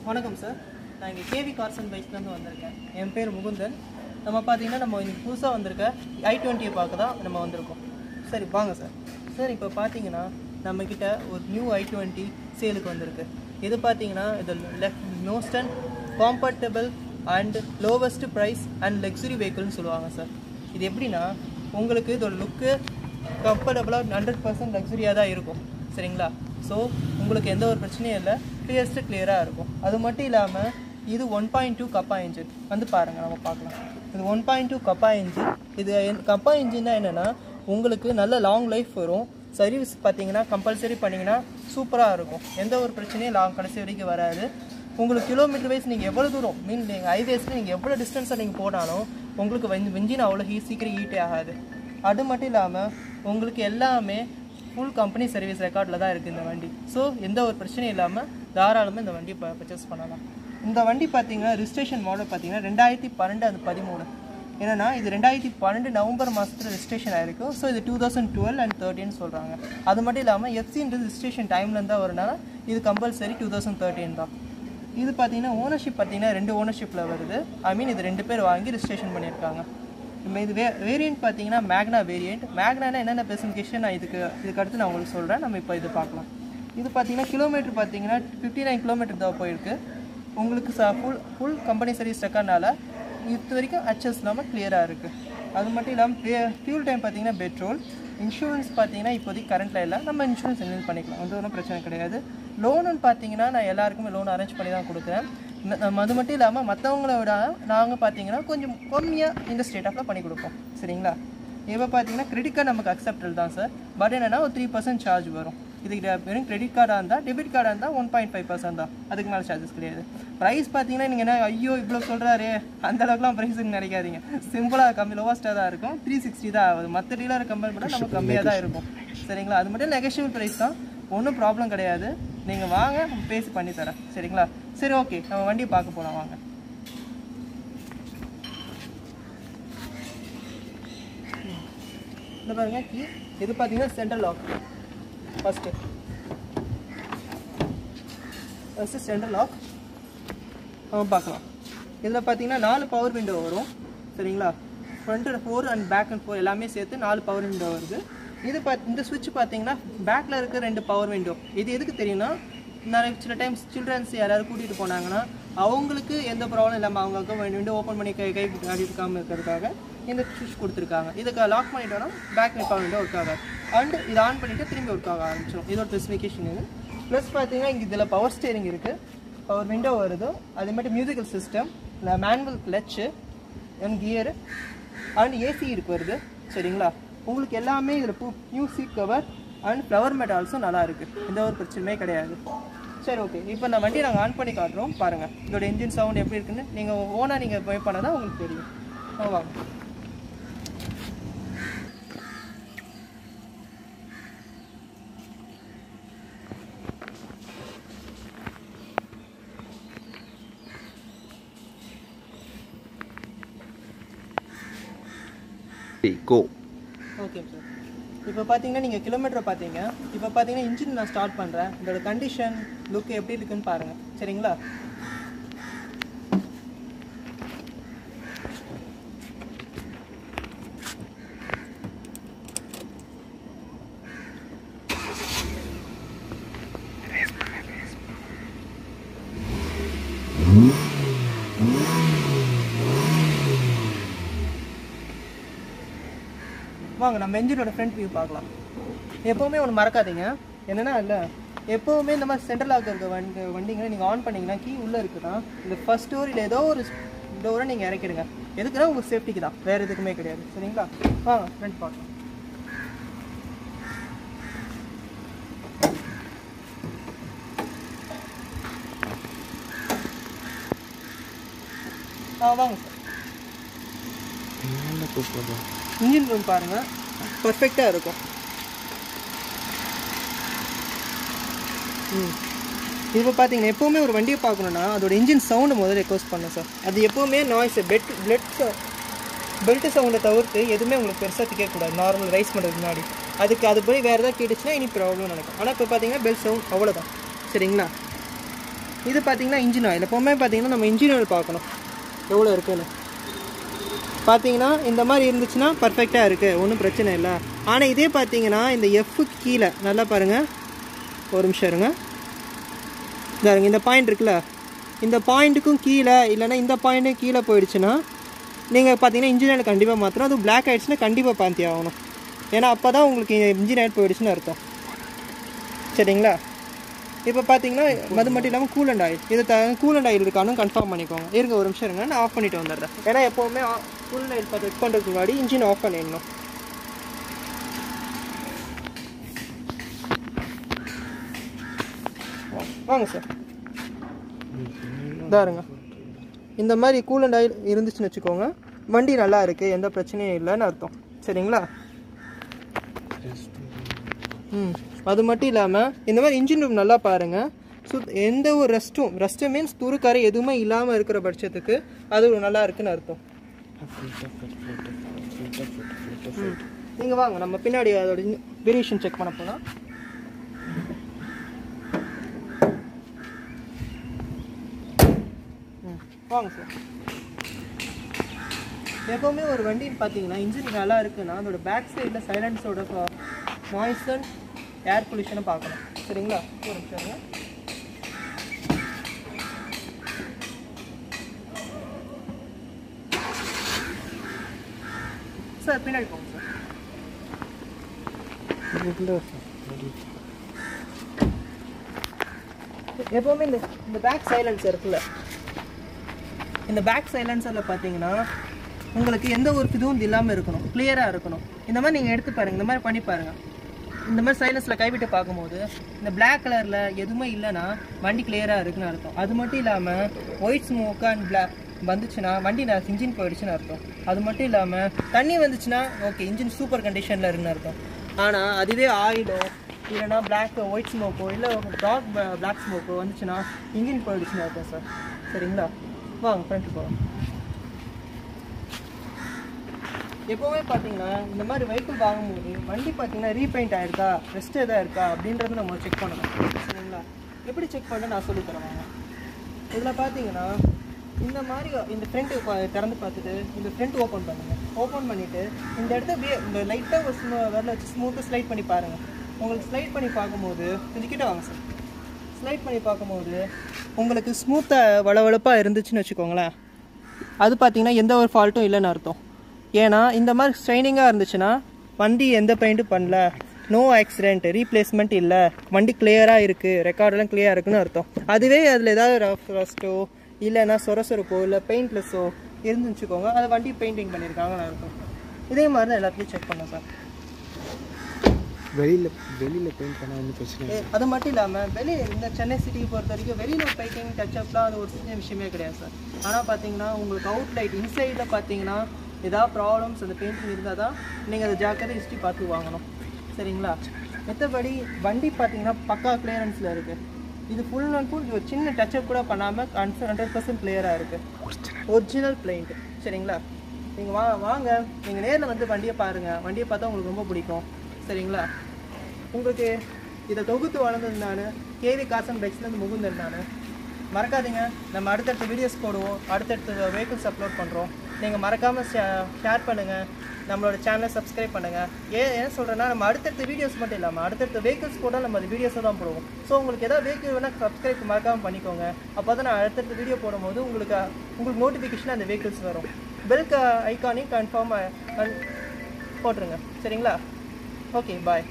வணக்கம் சார். நான் இங்கே கேவி கார்ஸ் அண்ட் பைக்ஸ்லேருந்து வந்திருக்கேன். என் பேர் முகுந்தன். நம்ம பார்த்தீங்கன்னா நம்ம இன்னைக்கு புதுசாக வந்திருக்க i20 பார்க்க தான் நம்ம வந்திருக்கோம். சரி வாங்க சார். சார் இப்போ பார்த்தீங்கன்னா நம்மக்கிட்ட ஒரு நியூ i20 சேலுக்கு வந்திருக்கு. இது பார்த்தீங்கன்னா இது most and comfortable and lowest price and luxury வெஹிக்கிள்னு சொல்லுவாங்க சார். இது எப்படின்னா உங்களுக்கு இதோட லுக்கு கம்ஃபர்டபுளாக 100% லக்ஸுரியாக தான் இருக்கும். சரிங்களா? ஸோ உங்களுக்கு எந்த ஒரு பிரச்சனையும் இல்லை, கிளியராக இருக்கும். அது மட்டும் இல்லாமல் இது 1.2 கப்பா இன்ஜின் வந்து பாருங்கள், நம்ம பார்க்கலாம். இது 1.2 கப்பா இன்ஜின். இது கப்பா இன்ஜின்னா என்னென்னா உங்களுக்கு நல்ல லாங் லைஃப் வரும். சர்வீஸ் பார்த்தீங்கன்னா கம்பல்சரி பண்ணிங்கன்னா சூப்பராக இருக்கும். எந்த ஒரு பிரச்சனையும் கடைசி வரைக்கும் வராது. உங்களுக்கு கிலோமீட்டர் வைஸ் நீங்கள் எவ்வளோ தூரம் நீங்கள் ஹைவேஸில் நீங்கள் எவ்வளோ டிஸ்டன்ஸாக நீங்கள் போனாலும் உங்களுக்கு இன்ஜின் அவ்வளோ சீக்கிரம் ஹீட்டே ஆகாது. அது மட்டும் இல்லாமல் உங்களுக்கு எல்லாமே ஃபுல் கம்பெனி சர்வீஸ் ரெக்கார்டில் தான் இருக்குது இந்த வண்டி. ஸோ எந்த ஒரு பிரச்சனையும் இல்லாமல் தாராளமாக இந்த வண்டி பர்ச்சேஸ் பண்ணலாம். இந்த வண்டி பார்த்தீங்கன்னா ரிஜிஸ்ட்ரேஷன் மாடல் பார்த்தீங்கன்னா 2012 and 13. ஏன்னா இது 2012 நவம்பர் மாதத்தில் ரிஜிஸ்ட்ரேஷன் ஆகிருக்கும். ஸோ இது 2012 and 13 சொல்கிறாங்க. அது மட்டும் இல்லாமல் எஃப்சின்றது ரிஜிஸ்ட்ரேஷன் டைம்லேருந்து தான் வரனால இது கம்பல்சரி 2013 தான். இது பார்த்தீங்கன்னா ஓனர்ஷிப் பார்த்தீங்கன்னா 2 ஓனர்ஷிப்பில் வருது. இது 2 பேர் வாங்கி ரிஜிஸ்ட்ரேஷன் பண்ணியிருக்காங்க. இது வேரியண்ட் பார்த்தீங்கன்னா மேக்னா வேரியண்ட். மேக்னானா என்னென்ன ஸ்பெசிஃபிகேஷன் நான் இதுக்கு அடுத்து நான் உங்களுக்கு சொல்கிறேன். நம்ம இப்போ இது பார்க்கலாம். இது பார்த்தீங்கன்னா கிலோமீட்டர் பார்த்தீங்கன்னா 59 கிலோமீட்டர் தான் போயிருக்கு. உங்களுக்கு ஃபுல் கம்பெனி சர்வீஸ் ரெக்கார்ட்னால இது வரைக்கும் அச்சஸ் இல்லாமல் கிளியராக இருக்குது. அது மட்டும் இல்லாமல் ஃபியூல் டைம் பார்த்தீங்கன்னா பெட்ரோல். இன்சூரன்ஸ் பார்த்தீங்கன்னா இப்போதைக்கு கரண்ட்டில் இல்லை, நம்ம இன்சூரன்ஸ் ரெனியூல் பண்ணிக்கலாம், அது ஒன்றும் பிரச்சனை கிடையாது. லோனுன்னு பார்த்தீங்கன்னா நான் எல்லாருக்குமே லோன் அரேஞ்ச் பண்ணி தான் கொடுக்குறேன். அது மட்டும் இல்லாமல் மற்றவங்கள விட நாங்கள் பார்த்தீங்கன்னா கொஞ்சம் கம்மியாக இந்த ஸ்டேட் ஆஃபில் பண்ணி கொடுப்போம். சரிங்களா? இப்போ பார்த்தீங்கன்னா கிரெடிட் கார்டு நமக்கு அக்செப்டபிள் தான் சார். பட் என்னென்னா ஒரு 3% சார்ஜ் வரும். இதுக்கு வெறும் கிரெடிட் கார்டாக இருந்தால், டெபிட் கார்டாக இருந்தால் 1.5% தான். அதுக்கு மேலே சார்ஜஸ் கிடையாது. ப்ரைஸ் பார்த்தீங்கன்னா நீங்கள் என்ன ஐயோ இவ்வளோ சொல்கிறாரு அந்தளவுக்குலாம் ப்ரைஸுக்கு நினைக்காதீங்க. சிம்பிளாக லோவஸ்ட்டாக தான் இருக்கும். 360 தான் ஆகுது. மற்ற டீலரை கம்பேர் பண்ணால் நம்ம கம்மியாக தான் இருக்கும். சரிங்களா? அது மட்டும் நெகோஷியபிள் ப்ரைஸ் தான், ஒன்றும் ப்ராப்ளம் கிடையாது. நீங்கள் வாங்க, நம்ம பேசி பண்ணி தரேன். சரிங்களா? சரி, ஓகே, நம்ம வண்டியை பார்க்க போகலாம் வாங்க. இந்த பாருங்க கீ. இது பார்த்தீங்கன்னா central lock. First central lock பார்க்கலாம். இதில் பார்த்தீங்கன்னா 4 பவர் விண்டோ வரும். சரிங்களா? ஃப்ரண்ட்டு 4 அண்ட் பேக் அண்ட் 4 எல்லாமே சேர்த்து 4 பவர் விண்டோ வருது. இது இந்த சுவிட்ச் பார்த்தீங்கன்னா பேக்கில் இருக்க 2 பவர் விண்டோ. இது எதுக்கு தெரியும்னா நிறைய சில டைம்ஸ் சில்ட்ரன்ஸ் யாராவது கூட்டிகிட்டு போனாங்கன்னா அவங்களுக்கு எந்த ப்ராப்ளம் இல்லாமல் அவங்களுக்கு விண்டோ ஓப்பன் பண்ணி கை இருக்காமல் இருக்கிறதுக்காக இந்த சுவிட்ச் கொடுத்துருக்காங்க. இதுக்கு லாக் பண்ணிட்டோன்னா பேக் பவர் விண்டோ ஒர்க் ஆகாது. அண்ட் இது ஆன் பண்ணிவிட்டு திரும்பி ஒர்க் ஆக ஆரம்பிச்சிடும். இதோட ஸ்பெசிஃபிகேஷன் இது. ப்ளஸ் பார்த்தீங்கன்னா இங்கே இதில் பவர் ஸ்டேரிங் இருக்குது, பவர் விண்டோ வருது. அதே மாதிரி musical system, manual clutch and gear and AC இருக்கு வருது. சரிங்களா? உங்களுக்கு எல்லாமே இதில் new seat cover and flower mat also நல்லா இருக்குது. எந்த ஒரு பிரச்சனையுமே கிடையாது. சரி, ஓகே, இப்போ இந்த வண்டியை நாங்கள் ஆன் பண்ணி காட்டுறோம் பாருங்கள். இதோட இன்ஜின் சவுண்ட் எப்படி இருக்குன்னு நீங்கள் ஓனாக நீங்கள் போய் பண்ணால் தான் உங்களுக்கு தெரியும். வாங்க. Okay sir. இப்போ பார்த்தீங்கன்னா நீங்கள் கிலோமீட்டரை பார்த்தீங்க. இப்போ பார்த்தீங்கன்னா இன்ஜின் நான் ஸ்டார்ட் பண்ணுறேன். இதோட கண்டிஷன் லுக் எப்படி இருக்குன்னு பாருங்கள். சரிங்களா? வாங்க நம்ம என்ஜினோட ஃப்ரண்ட் வியூ பார்க்கலாம். எப்போவுமே ஒன்று மறக்காதீங்க, என்னென்னா இல்லை எப்போவுமே இந்த மாதிரி சென்ட்ரல் லாக் இருக்க வண்டிங்களை நீங்கள் ஆன் பண்ணிங்கன்னா கீ உள்ளே இருக்குன்னா இந்த ஃபஸ்ட் டோர் இல்லை ஏதோ ஒரு டோரை நீங்கள் இறக்கிடுங்க. எதுக்குன்னா உங்கள் சேஃப்டிக்கு தான், வேறு எதுக்குமே கிடையாது. சரிங்களா? வாங்க ஃப்ரண்ட் பார்க்கலாம். வாங்க சார். இன்ஜின் ரூம் பாருங்கள், பர்ஃபெக்டாக இருக்கும். இப்போ பார்த்தீங்கன்னா எப்போவுமே ஒரு வண்டியை பார்க்கணுன்னா அதோட இன்ஜின் சவுண்டு முதல்ல ரெக்வஸ்ட் பண்ணேன் சார். அது எப்போவுமே நாய்ஸ் பெல்ட் சவுண்டை தவிர்த்து எதுவுமே உங்களுக்கு பெருசாக கேட்கக்கூடாது. நார்மல் ரைஸ் பண்ணுறதுக்கு முன்னாடி அது போய் வேறு ஏதாவது கேட்டுச்சுன்னா இனி ப்ராப்ளம் நடக்கும். ஆனால் இப்போ பார்த்தீங்கன்னா பெல்ட் சவுண்ட் அவ்வளோதான். சரிங்களா? இது பார்த்தீங்கன்னா இன்ஜின் ஆயில். எப்போவுமே பார்த்தீங்கன்னா நம்ம இன்ஜின் ஆயில் பார்க்கணும் எவ்வளோ இருக்குன்னு. பார்த்தீங்கன்னா இந்த மாதிரி இருந்துச்சுன்னா பர்ஃபெக்டாக இருக்குது, ஒன்றும் பிரச்சனை இல்லை. ஆனால் இதே பார்த்தீங்கன்னா இந்த எஃப்க்கு கீழே நல்லா பாருங்கள், ஒரு நிமிஷம் இருங்க, பாருங்க இந்த பாயிண்ட் இருக்குல்ல, இந்த பாயிண்ட்டுக்கும் கீழே இல்லைனா இந்த பாயிண்ட்டுக்கும் கீழே போயிடுச்சுன்னா நீங்கள் பார்த்தீங்கன்னா இன்ஜின் ஆயில் கண்டிப்பாக மாற்றணும். அது பிளாக் ஆகிடுச்சுன்னா கண்டிப்பாக மாற்றி ஆகணும். ஏன்னா அப்போ தான் உங்களுக்கு இன்ஜின் ஆயில் போயிடுச்சுன்னு அர்த்தம். சரிங்களா? இப்போ பார்த்தீங்கன்னா அது மட்டும் இல்லாமல் கூலண்ட் ஆயில், இது கூலண்ட் ஆயில் இருக்கானு கன்ஃபார்ம் பண்ணிக்கோங்க. இருங்க ஒரு நிமிஷம் இருங்க, நான் ஆஃப் பண்ணிவிட்டு வந்துடுறேன். ஏன்னா எப்போவுமே கூலண்ட் ஆயில் பார்த்து செக் பண்ணுறதுக்கு முன்னாடி இன்ஜின் ஆஃப் பண்ணிடணும். வாங்க சார், இதாருங்க. இந்த மாதிரி கூலண்ட் ஆயில் இருந்துச்சுன்னு வச்சுக்கோங்க, வண்டி நல்லா இருக்குது, எந்த பிரச்சனையும் இல்லைன்னு அர்த்தம். சரிங்களா? அது மட்டும் இல்லாமல் இந்த மாதிரி இன்ஜின் ரூம் நல்லா பாருங்கள். எந்த ஒரு ரெஸ்ட்டு மீன்ஸ் துருக்கரை எதுவுமே இல்லாமல் இருக்கிற பட்சத்துக்கு அது நல்லா இருக்குன்னு அர்த்தம். நீங்கள் வாங்க, நம்ம பின்னாடி அதோட வேரியேஷன் செக் பண்ண போனால் வாங்க சார். எப்போவுமே ஒரு வண்டின்னு பார்த்தீங்கன்னா இன்ஜின் நல்லா இருக்குன்னா அதோட பேக் சைடில் சைலன்ஸோட நாய்ஸ் அண்ட் ஏர் பொல்யூஷனை பார்க்கணும். சரிங்களா? ஒரு நிமிஷம் சார், பின்னாடி போங்க சார். எப்போவுமே இந்த பேக் சைலன்சர் இருக்குல்ல, இந்த பேக் சைலன்சரில் பார்த்தீங்கன்னா உங்களுக்கு எந்த ஒரு இதுவும் இல்லாமல் இருக்கணும், கிளியராக இருக்கணும். இந்த மாதிரி நீங்கள் எடுத்து பாருங்கள், இந்த மாதிரி பண்ணி பாருங்கள். இந்த மாதிரி சைலன்ஸில் கைவிட்டு பார்க்கும்போது இந்த பிளாக் கலரில் எதுவுமே இல்லைன்னா வண்டி கிளியராக இருக்குன்னு அர்த்தம். அது மட்டும் இல்லாமல் ஒயிட் ஸ்மோக் அண்ட் பிளாக் வந்துச்சுன்னா வண்டி இன்ஜின் போயிடுச்சுன்னு அர்த்தம். அது மட்டும் இல்லாமல் தண்ணி வந்துச்சுன்னா ஓகே, இன்ஜின் சூப்பர் கண்டிஷனில் இருக்குன்னு அர்த்தம். ஆனால் அதுவே ஆயிலோ இல்லைனா பிளாக் ஒயிட் ஸ்மோக்கோ இல்லை டார்க் பிளாக் ஸ்மோக்கோ வந்துச்சுன்னா இன்ஜின் போயிடுச்சுன்னு அர்த்தம் சார். சரிங்களா? வாங்க ஃப்ரெண்ட் போகலாம். எப்போவுமே பார்த்தீங்கன்னா இந்த மாதிரி வெஹிக்கிள் வாங்கும்போது வண்டி பார்த்தீங்கன்னா ரீபெயிண்ட் ஆகிருக்கா, ரெஸ்ட் எதாவது இருக்கா அப்படின்றத நம்ம செக் பண்ணணும். சரிங்களா? எப்படி செக் பண்ண நான் சொல்லித்தரேன் வாங்க. இதில் பார்த்தீங்கன்னா இந்த மாதிரி இந்த ஃப்ரண்ட்டு திறந்து பார்த்துட்டு இந்த ஃப்ரண்ட் ஓப்பன் பண்ணுங்கள். ஓப்பன் பண்ணிவிட்டு இந்த இடத்த இந்த லைட்டாக ஒரு வரல வச்சு ஸ்மூத்தாக ஸ்லைட் பண்ணி பாருங்கள். உங்களுக்கு ஸ்லைட் பண்ணி பார்க்கும்போது இதுக்கிட்ட வாங்க சார். ஸ்லைட் பண்ணி பார்க்கும்போது உங்களுக்கு ஸ்மூத்தாக வளவளப்பாக இருந்துச்சுன்னு வச்சுக்கோங்களேன், அது பார்த்தீங்கன்னா எந்த ஒரு ஃபால்ட்டும் இல்லைன்னு அர்த்தம். ஏன்னா இந்த மாதிரி ஸ்ட்ரைனிங்காக இருந்துச்சுன்னா வண்டி எந்த பெயிண்ட்டும் பண்ணல, நோ ஆக்சிடென்ட், ரீப்ளேஸ்மெண்ட் இல்லை, வண்டி கிளியராக இருக்குது, ரெக்கார்டெல்லாம் கிளியராக இருக்குன்னு அர்த்தம். அதுவே அதில் ஏதாவது ரஸ்ட்டோ இல்லைன்னா சொரசொரப்போ இல்லை பெயிண்ட்லெஸ்ஸோ இருந்துன்னு வச்சுக்கோங்க, அதை வண்டி பெயிண்டிங் பண்ணியிருக்காங்கன்னு அர்த்தம். இதே மாதிரி தான் எல்லாத்தையும் செக் பண்ணோம் சார். வெளியில் பெயிண்ட் பண்ணால் ஒன்றும் பிரச்சனை. அது மட்டும் இல்லாமல் வெளியே இந்த சென்னை சிட்டியை பொறுத்த வரைக்கும் வெளியில் பெயிண்டிங் டச்சப்லாம் அது ஒரு சின்ன விஷயமே கிடையாது சார். ஆனால் பார்த்தீங்கன்னா உங்களுக்கு அவுட்லைட் இன்சைடில் பார்த்தீங்கன்னா ஏதாவது ப்ராப்ளம்ஸ் அந்த பெயிண்டிங் இருந்தால் தான் நீங்கள் அதை ஜாக்கிரதை ஹிஸ்ட்ரி பார்த்து வாங்கணும். சரிங்களா? மற்றபடி வண்டி பார்த்தீங்கன்னா பக்கா கிளியரன்ஸில் இருக்குது. இது ஃபுல் அண்ட் ஃபுல் ஒரு சின்ன டச்சப் கூட பண்ணாமல் 100% கிளியராக இருக்குது, ஒரிஜினல் பெயிண்ட். சரிங்களா? நீங்கள் வாங்க, நீங்கள் நேரில் வந்து வண்டியை பாருங்கள். வண்டியை பார்த்தா உங்களுக்கு ரொம்ப பிடிக்கும். சரிங்களா? உங்களுக்கு இதை தொகுத்து வளர்ந்தது நான் கேவி கார்ஸ் அண்ட் பைக்ஸ்லேருந்து முகுந்தன். நான் மறக்காதீங்க, நம்ம அடுத்தடுத்த வீடியோஸ் போடுவோம், அடுத்தடுத்த வெஹிக்கிள்ஸ் அப்லோட் பண்ணுறோம். நீங்கள் மறக்காமல் ஷேர் பண்ணுங்கள், நம்மளோட சேனலை சப்ஸ்கிரைப் பண்ணுங்கள். ஏன் சொல்கிறேன்னா நம்ம அடுத்தடுத்த வீடியோஸ் மட்டும் இல்லாமல் அடுத்தடுத்த வெஹிக்கிள்ஸ் போட்டால் நம்ம அது வீடியோஸை தான் போடுவோம். ஸோ உங்களுக்கு எதாவது வெஹிக்கிள் வேணால் சப்ஸ்கிரைப் மறக்காமல் பண்ணிக்கோங்க. அப்போ தான் நான் அடுத்தடுத்த வீடியோ போடும்போது உங்களுக்கு நோட்டிஃபிகேஷன் அந்த வெஹிக்கிள்ஸ் வரும். பெல் ஐக்கானையும் கன்ஃபார்ம் போட்டுருங்க. சரிங்களா? ஓகே, பாய்.